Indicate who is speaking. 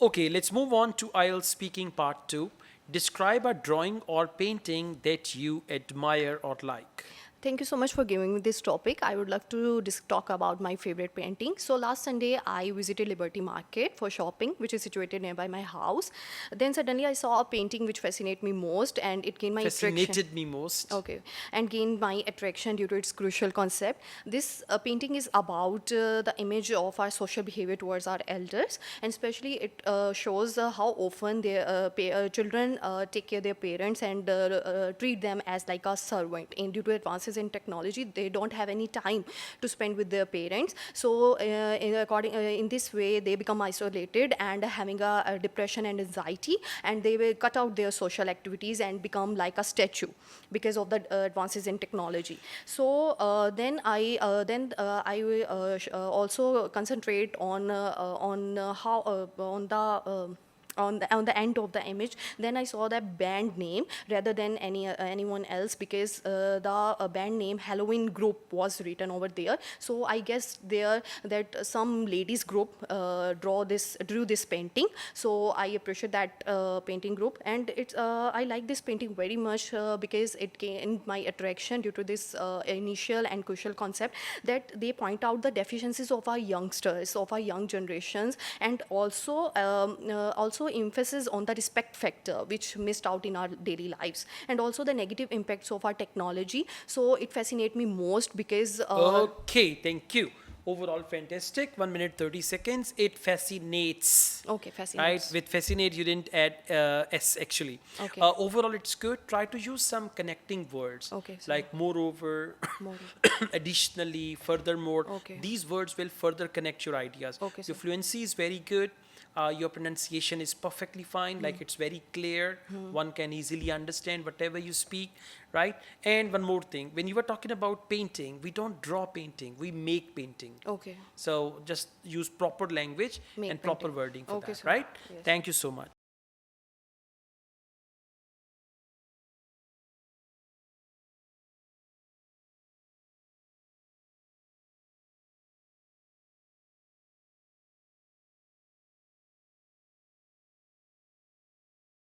Speaker 1: Okay, let's move on to Ielts speaking part 2. Describe a drawing or painting that you admire or like.
Speaker 2: Thank you so much for giving me this topic. I would like to talk about my favorite painting. So last Sunday, I visited Liberty Market for shopping, which is situated nearby my house. Then suddenly I saw a painting which fascinated me most, and it gained my attraction.
Speaker 1: Fascinated me most.
Speaker 2: Okay, and gained my attraction due to its crucial concept. This painting is about the image of our social behavior towards our elders, and especially it shows how often their children take care of their parents and treat them as like a servant. And due to advances in technology, they don't have any time to spend with their parents. So, in this way, they become isolated and having a depression and anxiety, and they will cut out their social activities and become like a statue because of the advances in technology. So I will also concentrate on how on the on the end of the image. Then I saw that band name rather than anyone else, because the band name Halloween group was written over there. So I guess there that some ladies group drew this painting. So I appreciate that painting group, and it's I like this painting very much because it gained my attraction due to this initial and crucial concept that they point out the deficiencies of our youngsters, of our young generations, and also emphasis on the respect factor which missed out in our daily lives, and also the negative impacts of our technology. So it fascinates me most because
Speaker 1: Okay, thank you. Overall, fantastic. 1 minute 30 seconds. It fascinates.
Speaker 2: okay,
Speaker 1: Right?
Speaker 2: fascinates.
Speaker 1: With fascinate, you didn't add S actually.
Speaker 2: Okay.
Speaker 1: Overall, it's good. Try to use some connecting words
Speaker 2: Okay, so
Speaker 1: like moreover,
Speaker 2: more.
Speaker 1: additionally, furthermore.
Speaker 2: Okay.
Speaker 1: These words will further connect your ideas.
Speaker 2: Okay,
Speaker 1: Your
Speaker 2: sir.
Speaker 1: fluency is very good. Your pronunciation is perfectly fine, like it's very clear. One can easily understand whatever you speak, right? And one more thing, when you were talking about painting, we don't draw painting, we make painting.
Speaker 2: Okay.
Speaker 1: So just use proper language
Speaker 2: Make
Speaker 1: and proper
Speaker 2: painting.
Speaker 1: wording for
Speaker 2: Okay,
Speaker 1: that,
Speaker 2: sir.
Speaker 1: right?
Speaker 2: Yes.
Speaker 1: Thank you so much.